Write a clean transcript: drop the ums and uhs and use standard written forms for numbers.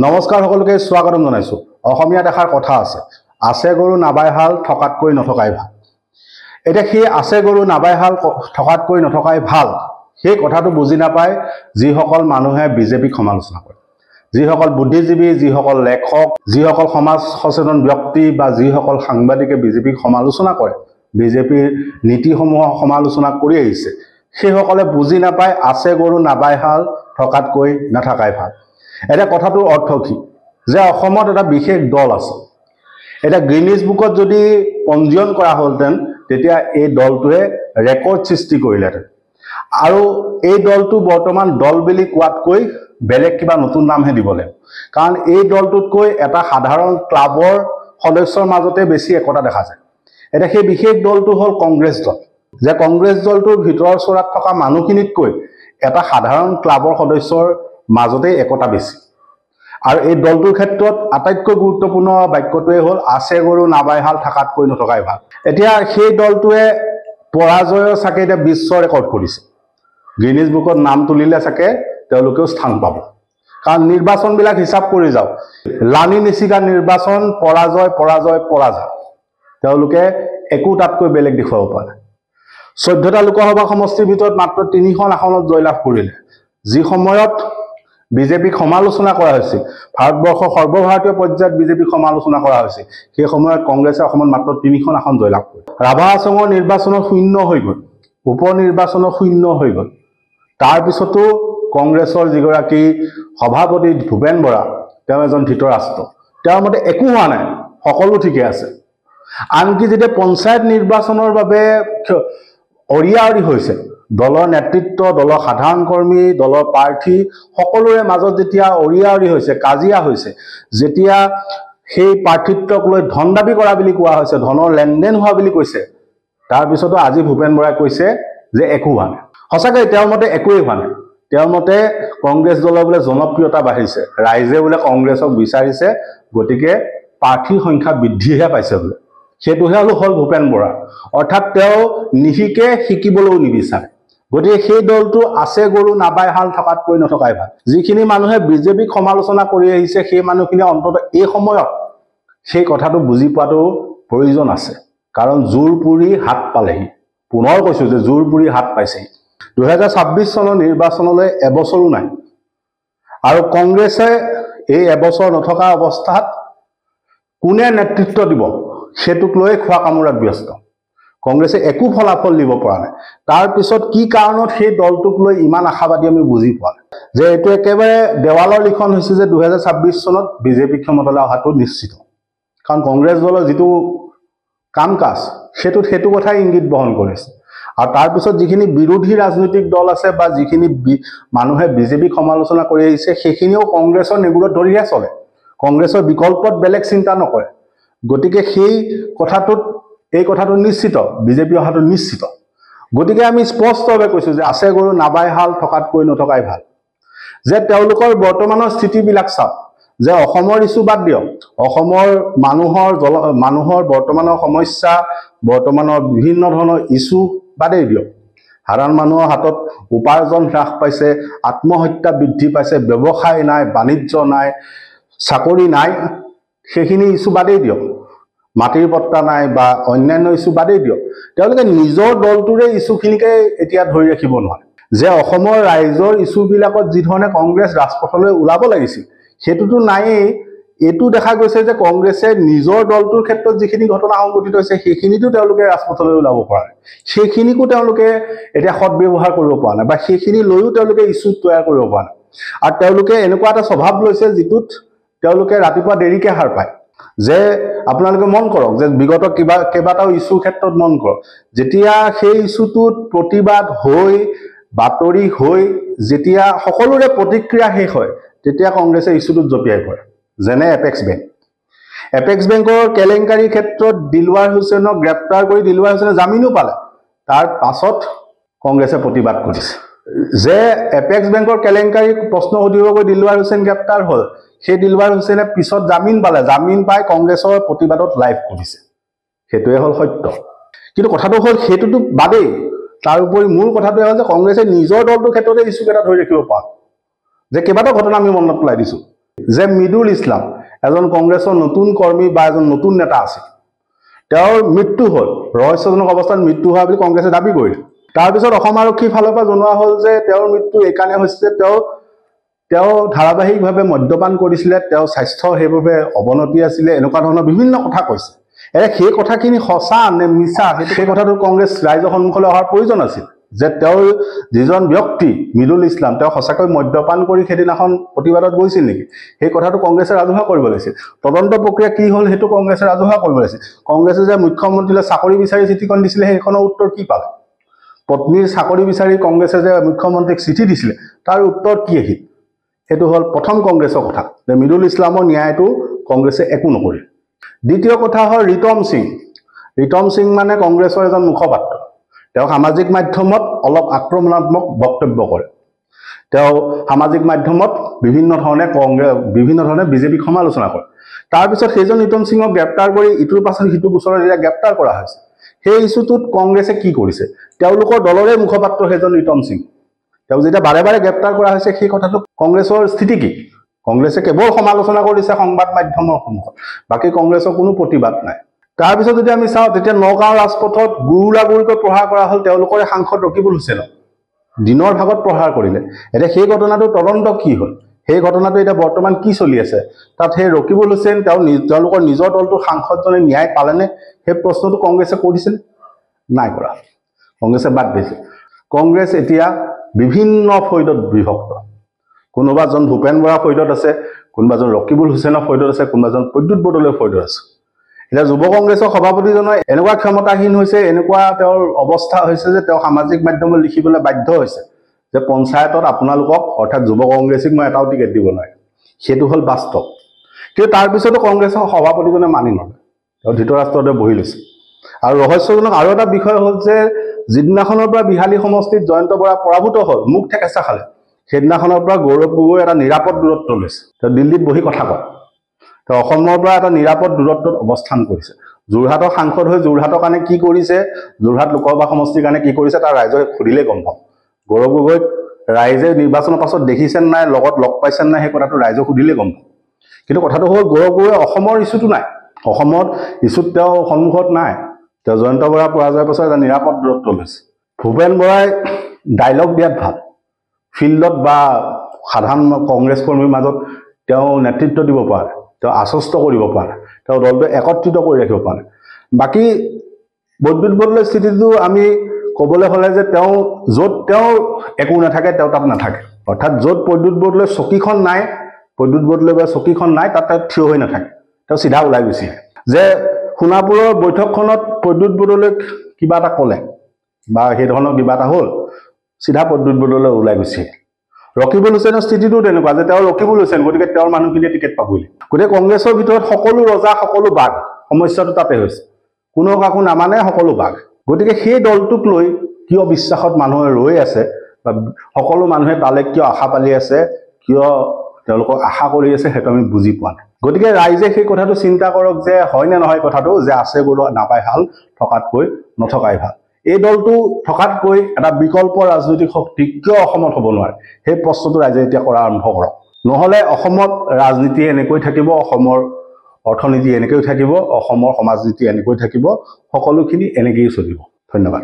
নমস্কাৰ সকলোকে স্বাগতম জনাইছো। অসমীয়া দেখাৰ কথা আছে, আছে গৰু নাবাই হাল থকাতকৈ নথকাই ভাল। এতিয়া সেই আছে গৰু নাবাই হাল থকাতকৈ নথকাই ভাল সেই কথাটো বুজি নাপায় যিসকল মানুহে বিজেপিক সমালোচনা কৰে, যিসকল বুদ্ধিজীৱী, যিসকল লেখক, যিসকল সমাজ সচেতন ব্যক্তি বা যিসকল সাংবাদিকে বিজেপিক সমালোচনা কৰে, বিজেপিৰ নীতিসমূহক সমালোচনা কৰি আহিছে, সেইসকলে বুজি নাপায় আছে গৰু নাবাই হাল থকাতকৈ নাথাকাই ভাল। এটা কথাটোৰ অৰ্থ কি যে অসমত এটা বিশেষ দল আছে। এটা গ্ৰিনিজ বুকত যদি পঞ্জীয়ন কৰা হ'লহেঁতেন তেতিয়া এই দলটোৱে ৰেকৰ্ড সৃষ্টি কৰিলেহেঁতেন। আৰু এই দলটো বৰ্তমান দল বুলি কোৱাতকৈ বেলেগ কিবা নতুন নামহে দিব লাগিব, কাৰণ এই দলটোতকৈ এটা সাধাৰণ ক্লাবৰ সদস্যৰ মাজতে বেছি একতা দেখা যায়। এতিয়া সেই বিশেষ দলটো হ'ল কংগ্ৰেছ দল। যে কংগ্ৰেছ দলটোৰ ভিতৰৰ চৰাত থকা মানুহখিনিতকৈ এটা সাধাৰণ ক্লাবৰ সদস্যৰ মাজতে একতা বেছি। আৰু এই দলটোৰ ক্ষেত্ৰত আটাইতকৈ গুৰুত্বপূৰ্ণ বাক্যটোৱে হ'ল আছে গৰু নাবাই হাল থকাতকৈ নথকাই ভাল। এতিয়া সেই দলটোৱে পৰাজয়ৰ চাগে এতিয়া বিশ্ব ৰেকৰ্ড কৰিছে। গ্ৰিনিজ বুকত নাম তুলিলে চাগে তেওঁলোকেও স্থান পাব, কাৰণ নিৰ্বাচনবিলাক হিচাপ কৰি যাওক, লানি নিচিকা নিৰ্বাচন, পৰাজয় পৰাজয় পৰাজয়, তেওঁলোকে একো তাতকৈ বেলেগ দেখুৱাব পৰা নাই। 14টা লোকসভা সমষ্টিৰ ভিতৰত মাত্ৰ 3খন আসনত জয়লাভ কৰিলে। যি সময়ত বিজেপিক সমালোচনা কৰা হৈছিল, ভাৰতবৰ্ষৰ সৰ্বভাৰতীয় পৰ্যায়ত বিজেপিক সমালোচনা কৰা হৈছিল, সেই সময়ত কংগ্ৰেছে অসমত মাত্ৰ 3খন আসন জয়লাভ কৰিলে। ৰাভা হাছঙৰ নিৰ্বাচনত শূন্য হৈ গ'ল, উপ নিৰ্বাচনত শূন্য হৈ গ'ল। তাৰপিছতো কংগ্ৰেছৰ যিগৰাকী সভাপতি ভূপেন বৰা, তেওঁ এজন ধৃতৰাষ্ট্ৰ, তেওঁৰ মতে একো হোৱা নাই, সকলো ঠিকে আছে। আনকি যেতিয়া পঞ্চায়ত নিৰ্বাচনৰ বাবে অৰিয়াঅৰি হৈছে, দলৰ নেতৃত্ব, দলৰ সাধাৰণ কৰ্মী, দলৰ প্ৰাৰ্থী সকলোৰে মাজত যেতিয়া অৰিয়াঅৰি হৈছে, কাজিয়া হৈছে, যেতিয়া সেই প্ৰাৰ্থিত্বক লৈ ধন দাবী কৰা বুলি কোৱা হৈছে, ধনৰ লেনদেন হোৱা বুলি কৈছে, তাৰপিছতো আজি ভূপেন বৰাই কৈছে যে একো হোৱা নাই। সঁচাকৈ তেওঁৰ মতে একোৱেই হোৱা নাই। তেওঁৰ মতে কংগ্ৰেছ দলৰ বোলে জনপ্ৰিয়তা বাঢ়িছে, ৰাইজে বোলে কংগ্ৰেছক বিচাৰিছে, গতিকে প্ৰাৰ্থীৰ সংখ্যা বৃদ্ধিহে পাইছে বোলে। সেইটোহে হ'ল ভূপেন বৰা। অৰ্থাৎ তেওঁ নিশিকে, শিকিবলৈও নিবিচাৰে। গতিকে সেই দলটো আছে গৰু নাবাই হাল থকাতকৈ নথকাই ভাল। যিখিনি মানুহে বিজেপিক সমালোচনা কৰি আহিছে, সেই মানুহখিনি অন্ততঃ এই সময়ত সেই কথাটো বুজি পোৱাটো প্ৰয়োজন আছে, কাৰণ জোৰ পুৰি হাত পালেহি। পুনৰ কৈছো যে জোৰ পুৰি হাত পাইছেহি। 2026 চনৰ নিৰ্বাচনলৈ এবছৰো নাই, আৰু কংগ্ৰেছে এই এবছৰ নথকা অৱস্থাত কোনে নেতৃত্ব দিব সেইটোক লৈ খোৱা কামোৰাত ব্যস্ত। কংগ্ৰেছে একো ফলাফল দিব পৰা নাই। তাৰপিছত কি কাৰণত সেই দলটোক লৈ ইমান আশাবাদী আমি বুজি পোৱা নাই। যে এইটো একেবাৰে দেৱালৰ লিখন হৈছে যে 2026 চনত বিজেপি ক্ষমতালৈ অহাটো নিশ্চিত, কাৰণ কংগ্ৰেছ দলৰ যিটো কাম কাজ সেইটো কথাই ইংগিত বহন কৰিছে। আৰু তাৰপিছত যিখিনি বিৰোধী ৰাজনৈতিক দল আছে বা যিখিনি মানুহে বিজেপিক সমালোচনা কৰি আহিছে, সেইখিনিও কংগ্ৰেছৰ নেগুৰত ধৰিহে চলে, কংগ্ৰেছৰ বিকল্পত বেলেগ চিন্তা নকৰে। গতিকে সেই কথাটোত এই কথাটো নিশ্চিত, বিজেপি অহাটো নিশ্চিত। গতিকে আমি স্পষ্টভাৱে কৈছোঁ যে আছে গৰু নাবাই হাল থকাতকৈ নথকাই ভাল। যে তেওঁলোকৰ বৰ্তমানৰ স্থিতিবিলাক চাওক, যে অসমৰ ইছ্যু বাদ দিয়ক, অসমৰ মানুহৰ বৰ্তমানৰ সমস্যা, বৰ্তমানৰ বিভিন্ন ধৰণৰ ইছ্যু বাদেই দিয়ক। সাধাৰণ মানুহৰ হাতত উপাৰ্জন হ্ৰাস পাইছে, আত্মহত্যা বৃদ্ধি পাইছে, ব্যৱসায় নাই, বাণিজ্য নাই, চাকৰি নাই, সেইখিনি ইছ্যু বাদেই দিয়ক, মাটিৰ পট্টা নাই বা অন্যান্য ইছ্যু বাদেই দিয়ক। তেওঁলোকে নিজৰ দলটোৰে ইছ্যুখিনিকে এতিয়া ধৰি ৰাখিব নোৱাৰে। যে অসমৰ ৰাইজৰ ইছ্যুবিলাকত যিধৰণে কংগ্ৰেছ ৰাজপথলৈ ওলাব লাগিছিল সেইটোতো নায়েই। এইটো দেখা গৈছে যে কংগ্ৰেছে নিজৰ দলটোৰ ক্ষেত্ৰত যিখিনি ঘটনা সংঘটিত হৈছে সেইখিনিতো তেওঁলোকে ৰাজপথলৈ ওলাব পৰা নাই, সেইখিনিকো তেওঁলোকে এতিয়া সদব্যৱহাৰ কৰিব পৰা নাই, বা সেইখিনি লৈও তেওঁলোকে ইছ্যু তৈয়াৰ কৰিব পৰা নাই। আৰু তেওঁলোকে এনেকুৱা এটা স্বভাৱ লৈছে যিটোত তেওঁলোকে ৰাতিপুৱা দেৰিকে সাৰ পায়। যে আপোনালোকে মন কৰক যে বিগত কেইবাটাও ইছ্যুৰ ক্ষেত্ৰত মন কৰক, যেতিয়া সেই ইছ্যুটোত প্ৰতিবাদ হৈ, বাতৰি হৈ, যেতিয়া সকলোৰে প্ৰতিক্ৰিয়া শেষ হয়, তেতিয়া কংগ্ৰেছে ইছ্যুটোত জঁপিয়াই পৰে। যেনে এপেক্স বেংকৰ কেলেংকাৰীৰ ক্ষেত্ৰত দিলৱাৰ হুছেইনক গ্ৰেপ্তাৰ কৰি দিলৱাৰ হুছেইনে জামিনো পালে, তাৰ পাছত কংগ্ৰেছে প্ৰতিবাদ কৰিছে। যে এপেক্স বেংকৰ কেলেংকাৰীক প্ৰশ্ন সুধিব গৈ দিলৱাৰ হুছেইন গ্ৰেপ্তাৰ হ'ল, সেই দিলৱাৰ হুছেইনে পিছত জামিন পালে, জামিন পাই কংগ্ৰেছৰ প্ৰতিবাদত লাইভ কৰিছে। সেইটোৱে হ'ল সত্য। কিন্তু কথাটো হ'ল সেইটোতো বাদেই, তাৰ উপৰি মূল কথাটোৱে হ'ল যে কংগ্ৰেছে নিজৰ দলটোৰ ক্ষেত্ৰতে ইছ্যু এটা ধৰি ৰাখিব পৰা। যে কেইবাটাও ঘটনা আমি মনত পেলাই দিছোঁ, যে মৃদুল ইছলাম এজন কংগ্ৰেছৰ নতুন কৰ্মী বা এজন নতুন নেতা আছিল, তেওঁৰ মৃত্যু হ'ল, ৰহস্যজনক অৱস্থাত মৃত্যু হোৱা বুলি কংগ্ৰেছে দাবী কৰিলে। তাৰপিছত অসম আৰক্ষীৰ ফালৰ পৰা জনোৱা হ'ল যে তেওঁৰ মৃত্যু এইকাৰণে হৈছে তেওঁ ধাৰাবাহিকভাৱে মদ্যপান কৰিছিলে, তেওঁৰ স্বাস্থ্য সেইভাবে অৱনতি আছিলে, এনেকুৱা ধৰণৰ বিভিন্ন কথা কৈছে। সেই কথাখিনি সঁচা নে মিছা সেই কথাটো কংগ্ৰেছ ৰাইজৰ সন্মুখলৈ অহাৰ প্ৰয়োজন আছিল, যে তেওঁৰ যিজন ব্যক্তি মৃদুল ইছলাম তেওঁ সঁচাকৈ মদ্যপান কৰি সেইদিনাখন প্ৰতিবাদত গৈছিল নেকি, সেই কথাটো কংগ্ৰেছে ৰাজহুৱা কৰিব লাগিছিল। তদন্ত প্ৰক্ৰিয়া কি হ'ল সেইটো কংগ্ৰেছে ৰাজহুৱা কৰিব লাগিছিল। কংগ্ৰেছে যে মুখ্যমন্ত্ৰীলৈ চাকৰি বিচাৰি চিঠিখন দিছিলে সেইখনৰ উত্তৰ কি পালে? পত্নীৰ চাকৰি বিচাৰি কংগ্ৰেছে যে মুখ্যমন্ত্ৰীক চিঠি দিছিলে তাৰ উত্তৰ কি আহিল? সেইটো হ'ল প্ৰথম কংগ্ৰেছৰ কথা, যে মৃদুল ইছলামৰ ন্যায়টো কংগ্ৰেছে একো নকৰিল। দ্বিতীয় কথা হ'ল ৰিতম সিং। ৰিতম সিং মানে কংগ্ৰেছৰ এজন মুখপাত্ৰ। তেওঁ সামাজিক মাধ্যমত অলপ আক্ৰমণাত্মক বক্তব্য কৰে। তেওঁ সামাজিক মাধ্যমত বিভিন্ন ধৰণে বিজেপিক সমালোচনা কৰে। তাৰপিছত সেইজন ৰিতম সিঙক গ্ৰেপ্তাৰ কৰি ইটোৰ পাছত সিটো গোচৰত এতিয়া গ্ৰেপ্তাৰ কৰা হৈছে। সেই ইছ্যুটোত কংগ্ৰেছে কি কৰিছে? তেওঁলোকৰ দলৰে মুখপাত্ৰ সেইজন ৰিতম সিং, তেওঁক যেতিয়া বাৰে বাৰে গ্ৰেপ্তাৰ কৰা হৈছে সেই কথাটো কংগ্ৰেছৰ স্থিতি কি? কংগ্ৰেছে কেৱল সমালোচনা কৰিছে সংবাদ মাধ্যমৰ সন্মুখত, বাকী কংগ্ৰেছৰ কোনো প্ৰতিবাদ নাই। তাৰপিছত যদি আমি চাওঁ তেতিয়া নগাঁও ৰাজপথত গুৰুকৈ প্ৰহাৰ কৰা হ'ল তেওঁলোকৰে সাংসদ ৰকিবুল হুছেইনক, দিনৰ ভাগত প্ৰহাৰ কৰিলে। এতিয়া সেই ঘটনাটো তদন্ত কি হ'ল? সেই ঘটনাটো এতিয়া বৰ্তমান কি চলি আছে? তাত সেই ৰকিবুল হুছেইন তেওঁলোকৰ নিজৰ দলটোৰ সাংসদজনে ন্যায় পালেনে সেই প্ৰশ্নটো কংগ্ৰেছে কৰিছিল? নাই কৰা, কংগ্ৰেছে বাদ দিছে। কংগ্ৰেছ এতিয়া বিভিন্ন ফৈদত বিভক্ত। কোনোবাজন ভূপেন বৰা ফৈদত আছে, কোনোবাজন ৰকিবুল হুছেইনৰ ফৈদত আছে, কোনোবাজন প্ৰদ্যুৎ বৰদলৈৰ ফৈদত আছে। এতিয়া যুৱ কংগ্ৰেছৰ সভাপতিজনৰ এনেকুৱা ক্ষমতাহীন হৈছে, এনেকুৱা তেওঁৰ অৱস্থা হৈছে যে তেওঁ সামাজিক মাধ্যমত লিখিবলৈ বাধ্য হৈছে যে পঞ্চায়তত আপোনালোকক অৰ্থাৎ যুৱ কংগ্ৰেছীক মই এটাও টিকেট দিব নোৱাৰিম। সেইটো হ'ল বাস্তৱ। কিন্তু তাৰপিছতো কংগ্ৰেছৰ সভাপতিজনে মানি নলয়, তেওঁ ধৃতৰাষ্ট্ৰতে বহি লৈছে। আৰু ৰহস্যজনক আৰু এটা বিষয় হ'ল যে যিদিনাখনৰ পৰা বিহালী সমষ্টিত জয়ন্ত বৰা পৰাভূত হ'ল, মুখ ঠেকেচা খালে, সেইদিনাখনৰ পৰা গৌৰৱ গগৈ এটা নিৰাপদ দূৰত্ব লৈছে। তেওঁ দিল্লীত বহি কথা কয়, তেওঁ অসমৰ পৰা এটা নিৰাপদ দূৰত্বত অৱস্থান কৰিছে। যোৰহাটৰ সাংসদ হৈ যোৰহাটৰ কাৰণে কি কৰিছে, যোৰহাট লোকসভা সমষ্টিৰ কাৰণে কি কৰিছে তাৰ ৰাইজে সুধিলেই গম পাম। গৌৰৱ গগৈক ৰাইজে নিৰ্বাচনৰ পাছত দেখিছেন নাই, লগত লগ পাইছেন নাই, সেই কথাটো ৰাইজক সুধিলেই গম পাম। কিন্তু কথাটো হ'ল গৌৰৱ গগৈ অসমৰ ইছ্যুটো নাই, অসমত ইছ্যুত তেওঁ সন্মুখত নাই। তেওঁ জয়ন্ত বৰা পৰাজয়ৰ পাছত এটা নিৰাপদ দূৰত্ব লৈছে। ভূপেন বৰাই ডাইলগ দিয়াত ভাল, ফিল্ডত বা সাধাৰণ কংগ্ৰেছ কৰ্মীৰ মাজত তেওঁ নেতৃত্ব দিব পাৰে, তেওঁ আশ্বস্ত কৰিব পাৰে, তেওঁ দলটো একত্ৰিত কৰি ৰাখিব পাৰে। বাকী প্ৰদ্যুৎ বৰদলৈৰ স্থিতিটো আমি ক'বলৈ হ'লে যে য'ত তেওঁ একো নাথাকে তেওঁ তাত নাথাকে, অৰ্থাৎ য'ত প্ৰদ্যুৎ বৰদলৈৰ চকীখন নাই, প্ৰদ্যুৎ বৰদলৈ বা চকীখন নাই তাত তেওঁ থিয় হৈ নাথাকে, তেওঁ চিধা ওলাই গুচি আহে। যে সোণাপুৰৰ বৈঠকখনত প্ৰদ্যুৎ বৰদলৈক কিবা এটা ক'লে বা সেই ধৰণৰ কিবা এটা হ'ল, চিধা প্ৰদ্যুৎ বৰদলৈ ওলাই গুচি আহে। ৰকিবুল হুছেইনৰ স্থিতিটো তেনেকুৱা যে তেওঁ ৰকিবুল হুছেইন, গতিকে তেওঁৰ মানুহখিনিয়ে টিকেট পাবই। গতিকে কংগ্ৰেছৰ ভিতৰত সকলো ৰজা সকলো বাঘ, সমস্যাটো তাতে হৈছে। কোনো কাকো নামানে, সকলো বাঘ। গতিকে সেই দলটোক লৈ কিয় বিশ্বাসত মানুহে ৰৈ আছে বা সকলো মানুহে তালৈ কিয় আশা পালি আছে, কিয় তেওঁলোকক আশা কৰি আছে, সেইটো আমি বুজি পোৱা নাই। গতিকে ৰাইজে সেই কথাটো চিন্তা কৰক যে হয় নে নহয় কথাটো, যে আছে গৰু নাপাই হাল, থকাতকৈ নথকাই ভাল। এই দলটো থকাতকৈ এটা বিকল্প ৰাজনৈতিক শক্তি কিয় অসমত হ'ব নোৱাৰে, সেই প্ৰশ্নটো ৰাইজে এতিয়া কৰা আৰম্ভ কৰক। নহ'লে অসমত ৰাজনীতি এনেকৈ থাকিব, অসমৰ অৰ্থনীতি এনেকৈ থাকিব, অসমৰ সমাজ নীতি এনেকৈ থাকিব, সকলোখিনি এনেকৈয়ে চলিব। ধন্যবাদ।